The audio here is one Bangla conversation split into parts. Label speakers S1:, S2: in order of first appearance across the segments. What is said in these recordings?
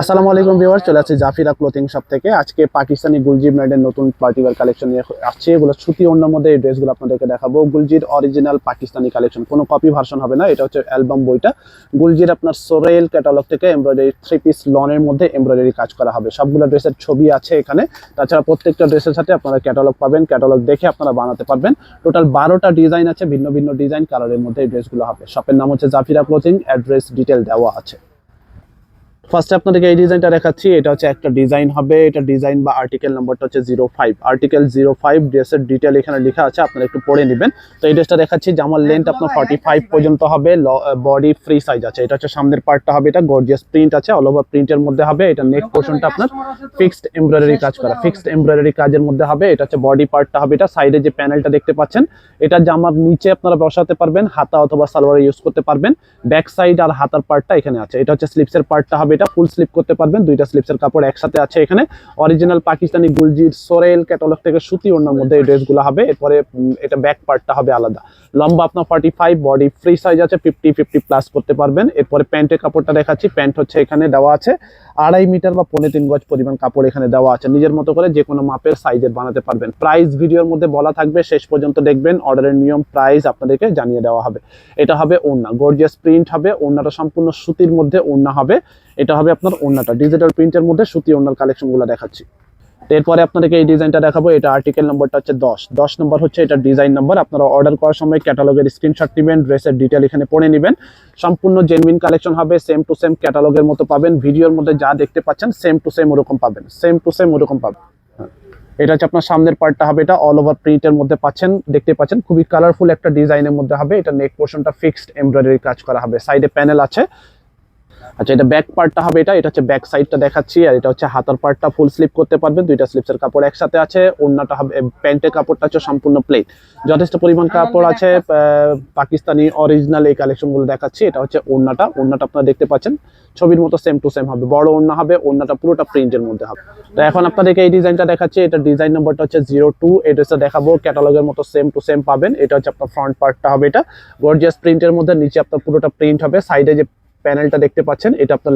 S1: আসসালামু আলাইকুম ভিউয়ার্স, চলে আসছে জাফিরা ক্লোথিং শপ থেকে। আজকে পাকিস্তানি গুলজি ব্র্যান্ডের নতুন পার্টিওয়ার কালেকশন নিয়ে আসছে। এগুলো সুতি ওড়নার মধ্যে এই ড্রেসগুলো আপনাদেরকে দেখাবো। গুলজির অরিজিনাল পাকিস্তানি কালেকশন, কোনো কপি ভার্সন হবে না। এটা হচ্ছে অ্যালবাম বইটা। গুলজির আপনার সোরেল ক্যাটালগ থেকে এমব্রয়ডারি 3 পিস লনের মধ্যে এমব্রয়ডারি কাজ করা হবে। সবগুলো ড্রেসের ছবি আছে এখানে। তাছাড়া প্রত্যেকটা ড্রেসের সাথে আপনারা ক্যাটালগ পাবেন, ক্যাটালগ দেখে আপনারা বানাতে পারবেন। টোটাল 12টা ডিজাইন আছে, ভিন্ন ভিন্ন ডিজাইন কালারের মধ্যে এই ড্রেসগুলো হবে। শপের নাম হচ্ছে জাফিরা ক্লোথিং, অ্যাড্রেস ডিটেল দেওয়া আছে। ফার্স্টে আপনাদেরকে এই ডিজাইনটা দেখাচ্ছি। এটা হচ্ছে একটা ডিজাইন হবে, এটা ডিজাইন বা আর্টিকেল নাম্বারটা হচ্ছে 05, আর্টিকেল 05। ড্রেসের ডিটেল এখানে লেখা আছে, আপনারা একটু পড়ে নেবেন। তো এই ড্রেসটা দেখাচ্ছি, জামার লেন্থ আপনার 45 পর্যন্ত হবে, বডি ফ্রি সাইজ আছে। এটা হচ্ছে সামনের পার্টটা হবে, এটা গর্জিয়াস প্রিন্ট আছে, অল ওভার প্রিন্টের মধ্যে হবে। এটা নেক পোর্শনটা আপনার ফিক্সড এমব্রয়ডারি কাজ করা, ফিক্সড এমব্রয়ডারি কাজের মধ্যে হবে। এটা হচ্ছে বডি পার্টটা হবে, এটা সাইডে যে প্যানেলটা দেখতে পাচ্ছেন, এটা জামার নিচে আপনারা বসাতে পারবেন, হাতা অথবা সালোয়ারে ইউজ করতে পারবেন। ব্যাক সাইড আর হাতার পার্টটা এখানে আছে। এটা হচ্ছে স্লিপসের পার্টটা হবে, এটা ফুল স্লিপ করতে পারবেন। দুইটা স্লিপসের কাপড় একসাথে আছে এখানে। অরিজিনাল পাকিস্তানি গুলজির সোরেল ক্যাটালগ থেকে সুতি ওড়নার মধ্যে এই ড্রেসগুলো হবে। এরপরে এটা ব্যাক পার্টটা হবে আলাদা। লম্বা আপনার 45, বডি ফ্রি সাইজ আছে, 50 প্লাস করতে পারবেন। এরপরে প্যান্টের কাপড়টা দেখাচ্ছি। প্যান্ট হচ্ছে এখানে দেওয়া আছে 2.5 মিটার বা 3.25 গজ পরিমাণ কাপড় এখানে দেওয়া আছে। নিজের মতো করে যে কোনো মাপের সাইজের বানাতে পারবেন। প্রাইস ভিডিওর মধ্যে বলা থাকবে, শেষ পর্যন্ত দেখবেন। অর্ডারের নিয়ম, প্রাইস আপনাদেরকে জানিয়ে দেওয়া হবে। এটা হবে ওড়না, গর্জিয়াস প্রিন্ট হবে। ওড়নাটা সম্পূর্ণ সুতির মধ্যে ওড়না হবে। এটা হবে আপনার ওড়নাটা ডিজিটাল প্রিন্টের মধ্যে সুতি ওড়নার কালেকশনগুলো দেখাচ্ছি। এরপরে আপনাদেরকে এই ডিজাইনটা দেখাবো। এটা আর্টিকেল নাম্বারটা হচ্ছে 10 নম্বর হচ্ছে এটা ডিজাইন নাম্বার। আপনারা অর্ডার করার সময় ক্যাটালগের স্ক্রিনশট নেবেন, ড্রেসের ডিটেল এখানে পড়ে নেবেন। সম্পূর্ণ জেনুইন কালেকশন হবে, সেম টু সেম ক্যাটালগের মতো পাবেন। ভিডিওর মধ্যে যা দেখতে পাচ্ছেন সেম টু সেম ওরকম পাবেন, সেম টু সেম ওরকম পাবেন। এটা হচ্ছে আপনার সামনের পার্টটা হবে, এটা অল ওভার প্রিন্টের মধ্যে পাচ্ছেন, দেখতে পাচ্ছেন। খুবই কালারফুল একটা ডিজাইনের মধ্যে হবে। এটা নেক পোর্শনটা ফিক্সড এমব্রয়ডারি কাজ করা হবে, সাইডে প্যানেল আছে। আচ্ছা, এটা ব্যাক পার্টটা হবে, এটা হচ্ছে ব্যাক সাইডটা দেখাচ্ছি। আর এটা হচ্ছে হাতার পার্টটা, ফুল স্লিপ করতে পারবেন। দুইটা স্লিপসের কাপড় একসাথে আছে। ওড়নাটা হবে, প্যান্টের কাপড়টা হচ্ছে সম্পূর্ণ প্লেন, যথেষ্ট পরিমাণ কাপড় আছে। পাকিস্তানি অরিজিনাল এই কালেকশনগুলো দেখাচ্ছি। এটা হচ্ছে ওড়নাটা। ওড়নাটা আপনারা দেখতে পাচ্ছেন ছবির মতো সেম টু সেম হবে, বড় ওড়না হবে। ওড়নাটা পুরোটা প্রিন্টের মধ্যে হবে। তো এখন আপনাদেরকে এই ডিজাইনটা দেখাচ্ছি। এটা ডিজাইন নাম্বারটা হচ্ছে 02। এই ড্রেসটা দেখাবো, ক্যাটালগের মতো সেম টু সেম পাবেন। এটা হচ্ছে আপনার ফ্রন্ট পার্টটা হবে, এটা গর্জিয়াস প্রিন্টের মধ্যে, নিচে আপনার পুরোটা প্রিন্ট হবে। সাইডে যে প্যানেলটা দেখতে পাচ্ছেন, এটা আপনার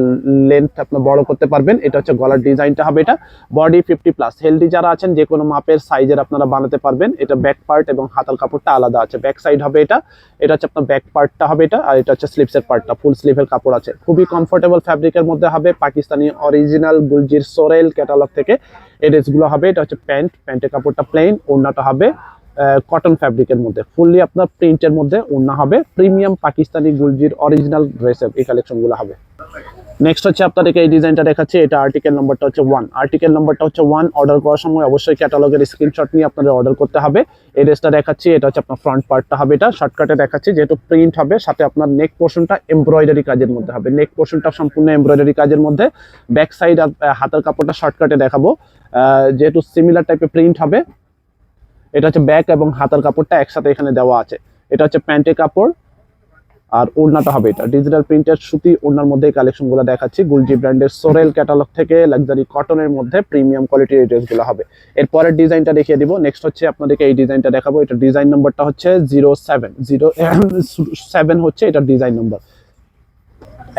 S1: লেন্থ আপনার বড় করতে পারবেন। এটা হচ্ছে গলার ডিজাইনটা হবে, এটা বডি 50 প্লাস। হেলদি যারা আছেন যে কোনো মাপের সাইজের আপনারা বানাতে পারবেন। এটা ব্যাক পার্ট এবং হাতার কাপড়টা আলাদা আছে। ব্যাক সাইড হবে এটা। এটা হচ্ছে আপনার ব্যাক পার্টটা হবে এটা। আর এটা হচ্ছে স্লিপসের পার্টটা, ফুল স্লিভের কাপড় আছে। খুবই কমফোর্টেবল ফ্যাব্রিকের মধ্যে হবে, পাকিস্তানি অরিজিনাল গুলজির সোরেল ক্যাটালগ থেকে এই ড্রেসগুলো হবে। এটা হচ্ছে প্যান্ট, প্যান্টের কাপড়টা প্লেন। ওড়নাটা হবে কটন ফ্যাব্রিকের মধ্যে, ফুললি আপনার প্রিন্টের মধ্যে ওড়না হবে। প্রিমিয়াম পাকিস্তানি গুলজির অরিজিনাল ড্রেসের এই কালেকশনগুলো হবে। নেক্সট হচ্ছে আপনাদেরকে এই ডিজাইনটা দেখাচ্ছি। এটা আর্টিকেল নাম্বারটা হচ্ছে 1, আর্টিকেল নাম্বারটা হচ্ছে 1। অর্ডার করার সময় অবশ্যই ক্যাটালগের স্ক্রিনশট নিয়ে আপনাদের অর্ডার করতে হবে। এই ড্রেসটা দেখাচ্ছি। এটা হচ্ছে আপনার ফ্রন্ট পার্টটা হবে, এটা শর্টকাটে দেখাচ্ছি যেহেতু প্রিন্ট হবে। সাথে আপনার নেক পোর্শনটা এমব্রয়ডারি কাজের মধ্যে হবে, নেক পোর্শনটা সম্পূর্ণ এমব্রয়ডারি কাজের মধ্যে। ব্যাক সাইড আর হাতের কাপড়টা শর্টকাটে দেখাবো, যেহেতু সিমিলার টাইপের প্রিন্ট হবে। এটা হচ্ছে ব্যাক এবং হাতার কাপড়টা একসাথে এখানে দেওয়া আছে। এটা হচ্ছে প্যান্টের কাপড়, আর ওড়নাটা হবে এটা ডিজিটাল প্রিন্টের সুতি ওড়নার মধ্যে এই কালেকশনগুলো দেখাচ্ছি। গুলজি ব্র্যান্ডের সোরেল ক্যাটালগ থেকে লাক্সারি কটনের মধ্যে প্রিমিয়াম কোয়ালিটির এই ড্রেসগুলো হবে। এরপরের ডিজাইনটা দেখিয়ে দিব। নেক্সট হচ্ছে আপনাদেরকে এই ডিজাইনটা দেখাবো। এটা ডিজাইন নাম্বারটা হচ্ছে 07 হচ্ছে এটা ডিজাইন নাম্বার।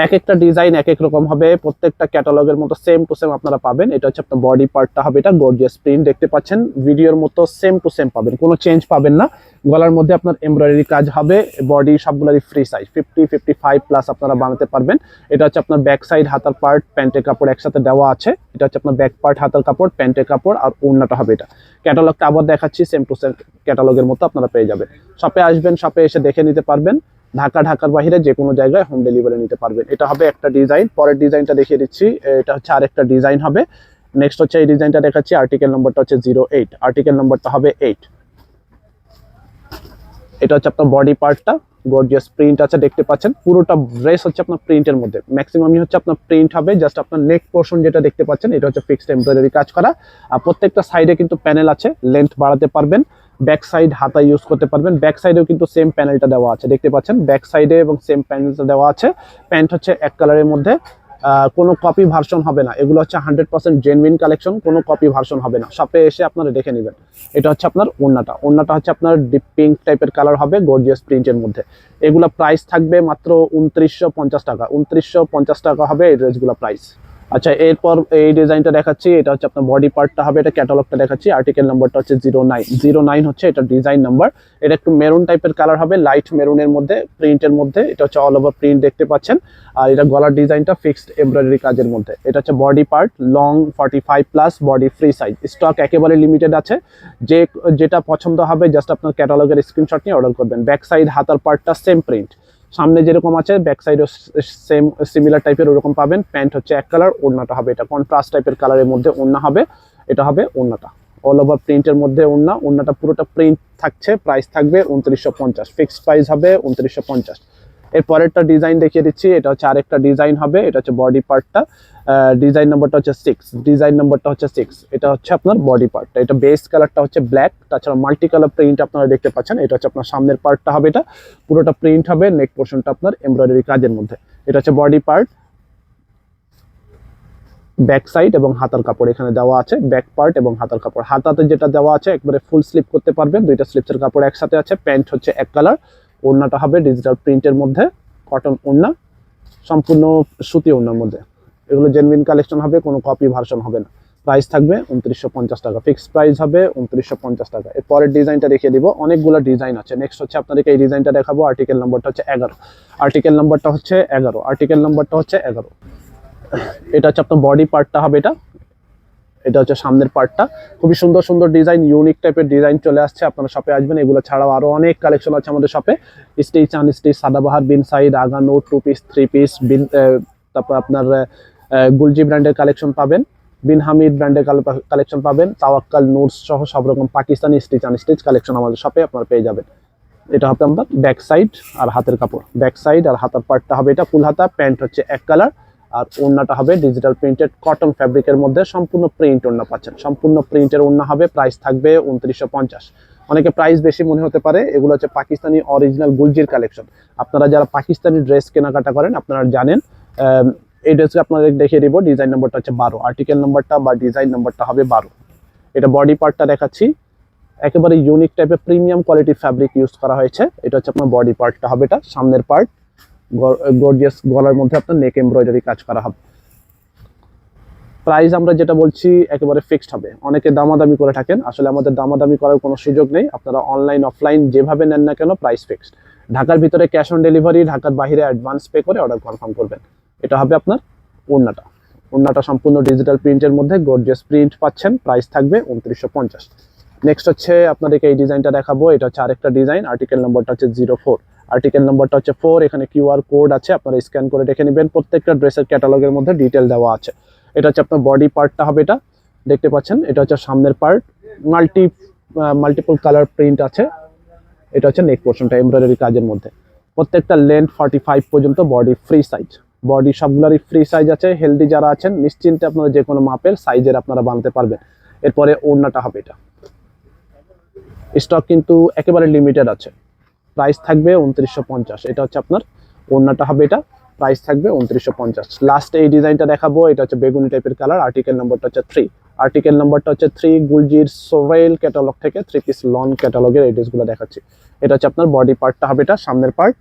S1: এক একটা ডিজাইন এক এক রকম হবে, প্রত্যেকটা ক্যাটালগের মতো সেম টু সেম আপনারা পাবেন। এটা হচ্ছে আপনার বডি পার্টটা হবে, এটা গর্জিয়াস প্রিন্ট দেখতে পাচ্ছেন, ভিডিওর মতো সেম টু সেম পাবেন, কোনো চেঞ্জ পাবেন না। গলার মধ্যে আপনার এমব্রয়ডারি কাজ হবে। বডি সবগুলোরই ফ্রি সাইজ, 55 প্লাস আপনারা বানাতে পারবেন। এটা হচ্ছে আপনার ব্যাক সাইড, হাতার পার্ট, প্যান্টের কাপড় একসাথে দেওয়া আছে। এটা হচ্ছে আপনার ব্যাক পার্ট, হাতার কাপড়, প্যান্টের কাপড়, আর ওড়নাটা হবে এটা। ক্যাটালগটা আবার দেখাচ্ছি, সেম টু সেম ক্যাটালগের মতো আপনারা পেয়ে যাবেন। শপে আসবেন, শপে এসে দেখে নিতে পারবেন। ঢাকার বাইরে যে কোনো জায়গায় হোম ডেলিভারি নিতে পারবেন। এটা হবে একটা ডিজাইন। পরের ডিজাইনটা দেখিয়ে দিচ্ছি। এটা হচ্ছে আরেকটা ডিজাইন হবে। নেক্সট হচ্ছে এই ডিজাইনটা দেখাচ্ছি। আর্টিকেল নম্বরটা হচ্ছে 08, আর্টিকেল নম্বরটা হবে 8। এটা হচ্ছে আপনার বডি পার্টটা, গর্জিয়াস প্রিন্ট আছে দেখতে পাচ্ছেন। পুরোটা ড্রেস হচ্ছে আপনার প্রিন্টের মধ্যে, ম্যাক্সিমামই হচ্ছে আপনার প্রিন্ট হবে। জাস্ট আপনার নেক পোর্শন যেটা দেখতে পাচ্ছেন, এটা হচ্ছে ফিক্সড এমব্রয়ডারি কাজ করা। আর প্রত্যেকটা সাইডে কিন্তু প্যানেল আছে, লেন্থ বাড়াতে পারবেন। ব্যাক সাইড হাতা ইউজ করতে পারবেন। ব্যাক সাইডেও কিন্তু সেম প্যানেলটা দেওয়া আছে, দেখতে পাচ্ছেন ব্যাক সাইডে এবং সেম প্যানেলটা দেওয়া আছে। প্যান্ট হচ্ছে এক কালারের মধ্যে, কোনো কপি ভার্সন হবে না, এগুলো হচ্ছে 100% জেনুইন কালেকশন, কোনো কপি ভার্সন হবে না। শপে এসে আপনারা দেখে নেবেন। এটা হচ্ছে আপনার ওড়নাটা, ওড়নাটা হচ্ছে আপনার ডিপ পিঙ্ক টাইপের কালার হবে গর্জিয়াস প্রিন্টের মধ্যে। এগুলো প্রাইস থাকবে মাত্র 2950 টাকা, 2950 টাকা হবে এই ড্রেসগুলো প্রাইস। আচ্ছা, এরপর এই ডিজাইনটা দেখাচ্ছি, এটা হচ্ছে আপনার বডি পার্টটা হবে, এটা ক্যাটালগটা দেখাচ্ছি, আর্টিকেল নাম্বারটা হচ্ছে 09 হচ্ছে এটা ডিজাইন নাম্বার। এটা একটু মেরুন টাইপের কালার হবে, লাইট মেরুনের মধ্যে প্রিন্টের মধ্যে, এটা হচ্ছে অল ওভার প্রিন্ট দেখতে পাচ্ছেন। আর এটা গলার ডিজাইনটা ফিক্সড এমব্রয়ডারি কাজের মধ্যে। এটা হচ্ছে body part, long 45+, body free size, stock একেবারে লিমিটেড আছে। যেটা পছন্দ হবে জাস্ট আপনার ক্যাটালগের স্ক্রিনশট নিয়ে অর্ডার করবেন। ব্যাক সাইড হাতার পার্টটা সেম প্রিন্ট, সামনে যেরকম আছে ব্যাক সাইডও সেম সিমিলার টাইপের ওরকম পাবেন। প্যান্ট হচ্ছে এক কালার, ওড়নাটা হবে এটা কন্ট্রাস্ট টাইপের কালারের মধ্যে ওড়না হবে। এটা হবে ওড়নাটা, অল ওভার প্রিন্টের মধ্যে ওড়না, ওড়নাটা পুরোটা প্রিন্ট থাকছে। প্রাইস থাকবে 2950, ফিক্সড প্রাইস হবে 2950। এর পরেরটা ডিজাইন দেখিয়ে দিচ্ছি, এটা হচ্ছে আরেকটা ডিজাইন হবে। এটা হচ্ছে বডি পার্টটা, ডিজাইন নাম্বারটা হচ্ছে 6, এটা হচ্ছে আপনার বডি পার্টটা। এটা বেস কালারটা হচ্ছে ব্ল্যাক, তাছাড়া মাল্টি কালার প্রিন্ট আপনারা দেখতে পাচ্ছেন। এটা হচ্ছে আপনার সামনের পার্টটা হবে, এটা পুরোটা প্রিন্ট হবে, নেক পোর্শনটা আপনার এমব্রয়ডারি কাজের মধ্যে। এটা হচ্ছে বডি পার্ট, ব্যাক সাইড এবং হাতার কাপড় এখানে দেওয়া আছে। ব্যাক পার্ট এবং হাতার কাপড়, হাতাতে যেটা দেওয়া আছে একবারে ফুল স্লিপ করতে পারবেন, দুইটা স্লিপসের কাপড় একসাথে আছে। প্যান্ট হচ্ছে এক কালার, ওড়নাটা হবে ডিজিটাল প্রিন্টের মধ্যে, কটন ওড়না, সম্পূর্ণ সুতি ওড়নার মধ্যে। এগুলো জেনুইন কালেকশন হবে, কোনো কপি ভার্সন হবে না। প্রাইস থাকবে 2950 টাকা, ফিক্সড প্রাইস হবে 2950 টাকা। এর পরের ডিজাইনটা দেখিয়ে দিব, অনেকগুলো ডিজাইন আছে। নেক্সট হচ্ছে আপনাদেরকে এই ডিজাইনটা দেখাবো, আর্টিকেল নাম্বারটা হচ্ছে 11, আর্টিকেল নাম্বারটা হচ্ছে 11। এটা হচ্ছে আপনার বডি পার্টটা হবে, এটা হচ্ছে সামনের পার্টটা। খুবই সুন্দর সুন্দর ডিজাইন, ইউনিক টাইপের ডিজাইন চলে আসছে, আপনারা শপে আসবেন। এগুলো ছাড়াও আরো অনেক কালেকশন আছে আমাদের শপে, স্টিচ আনস্টিচ, সাদাবাহার, বিন সাইড, আগানো, 2 পিস 3 পিস, বিন, তারপর আপনার গুলজি ব্র্যান্ডের কালেকশন পাবেন, বিন হামিদ ব্র্যান্ডের কালেকশন পাবেন, তাওয়াক্কাল, নুটস সহ সব রকম পাকিস্তানি স্টিচ আনস্টিচ কালেকশন আমাদের শপে আপনারা পেয়ে যাবেন। এটা হবে আপনার ব্যাক সাইড আর হাতের কাপড়, ব্যাক সাইড আর হাতার পার্টটা হবে এটা ফুল হাতা। প্যান্ট হচ্ছে এক কালার, আর ওড়নাটা হবে ডিজিটাল প্রিন্টেড কটন ফ্যাব্রিকের মধ্যে, সম্পূর্ণ প্রিন্ট ওড়না পাচ্ছেন, সম্পূর্ণ প্রিন্টের ওড়না হবে। প্রাইস থাকবে 2950। অনেকে প্রাইস বেশি মনে হতে পারে, এগুলো হচ্ছে পাকিস্তানি অরিজিনাল গুলজির কালেকশন। আপনারা যারা পাকিস্তানি ড্রেস কেনাকাটা করেন আপনারা জানেন। এই ড্রেসকে আপনাদের দেখিয়ে দিব, ডিজাইন নাম্বারটা হচ্ছে 12, আর্টিকেল নাম্বারটা বা ডিজাইন নাম্বারটা হবে 12। এটা বডি পার্টটা দেখাচ্ছি, একেবারে ইউনিক টাইপের প্রিমিয়াম কোয়ালিটির ফ্যাব্রিক ইউজ করা হয়েছে। এটা হচ্ছে আপনার বডি পার্টটা হবে, এটা সামনের পার্ট, গর্জিয়াস গলার মধ্যে আপনার নেক এমব্রয়ডারি কাজ করা হবে। প্রাইস আমরা যেটা বলছি একেবারে ফিক্সড হবে। অনেকে দামাদামি করে থাকেন, আসলে আমাদের দামাদামি করার কোনো সুযোগ নেই। আপনারা অনলাইন অফলাইন যেভাবে নেন না কেন প্রাইস ফিক্সড। ঢাকার ভিতরে ক্যাশ অন ডেলিভারি, ঢাকার বাইরে অ্যাডভান্স পে করে অর্ডার কনফার্ম করবেন। এটা হবে আপনার ওড়নাটা সম্পূর্ণ ডিজিটাল প্রিন্টের মধ্যে গর্জিয়াস প্রিন্ট পাচ্ছেন। প্রাইস থাকবে 2950। নেক্সট হচ্ছে আপনাদেরকে এই ডিজাইনটা দেখাবো, এটা হচ্ছে আরেকটা ডিজাইন, আর্টিকেল নাম্বারটা হচ্ছে 04, আর্টিকেল নাম্বারটা হচ্ছে 4। এখানে কিউআর কোড আছে, আপনারা স্ক্যান করে দেখে নেবেন। প্রত্যেকটা ড্রেসের ক্যাটালগের মধ্যে ডিটেল দেওয়া আছে। এটা হচ্ছে আপনার বডি পার্টটা হবে, এটা দেখতে পাচ্ছেন। এটা হচ্ছে সামনের পার্ট, মাল্টিপল কালার প্রিন্ট আছে। এটা হচ্ছে নেক পোর্শনটা এমব্রয়ডারি কাজের মধ্যে। প্রত্যেকটা লেন্থ 45 পর্যন্ত, বডি ফ্রি সাইজ, বডি সবগুলোরই ফ্রি সাইজ আছে। হেলদি যারা আছেন নিশ্চিন্তে আপনারা যে কোনো মাপের সাইজের আপনারা বানাতে পারবেন। এরপরে ওড়নাটা হবে, এটা স্টক কিন্তু একেবারে লিমিটেড আছে। প্রাইস থাকবে 2950। এটা হচ্ছে আপনার ওড়নাটা হবে, এটা প্রাইস থাকবে 2950। লাস্ট এই ডিজাইনটা দেখাবো, এটা হচ্ছে বেগুনি টাইপের কালার, আর্টিকেল নাম্বারটা হচ্ছে 3, আর্টিকেল নাম্বারটা হচ্ছে 3। গুলজির সোরেল ক্যাটালগ থেকে 3 পিস লং ক্যাটালগের এই ড্রেসগুলো দেখাচ্ছি। এটা হচ্ছে আপনার বডি পার্টটা হবে, এটা সামনের পার্ট।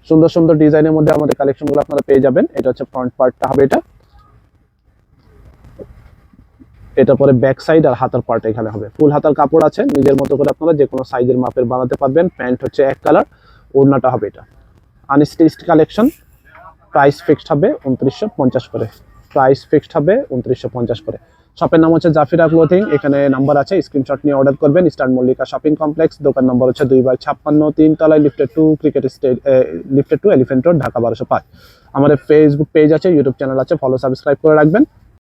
S1: সুন্দর সুন্দর ডিজাইনের মধ্যে আমাদের কালেকশনগুলো আপনারা পেয়ে যাবেন। এটা হচ্ছে ফ্রন্ট পার্টটা হবে, এটা পরে ব্যাক সাইড আর হাতার পার্ট এখানে হবে। ফুল হাতার কাপড় আছে, নিজের মতো করে আপনারা যে কোনো সাইজের মাপের বানাতে পারবেন। প্যান্ট হচ্ছে এক কালার, ওড়নাটা হবে এটা আনস্টিচড কালেকশন। প্রাইস ফিক্সড হবে 2950 করে, প্রাইস ফিক্সড হবে 2950 করে। শপের নাম হচ্ছে জাফিরা ক্লোথিং, এখানে নাম্বার আছে, স্ক্রিনশট নিয়ে অর্ডার করবেন। ইস্টার্ন মল্লিকা শপিং কমপ্লেক্স, দোকান নম্বর হচ্ছে 2/56, 3 তলায়, লিফটেড 2 এলিফ্যান্ট রোড, ঢাকা 1205। আমাদের ফেসবুক পেজ আছে, ইউটিউব চ্যানেল আছে, ফলো সাবস্ক্রাইব করে রাখবেন।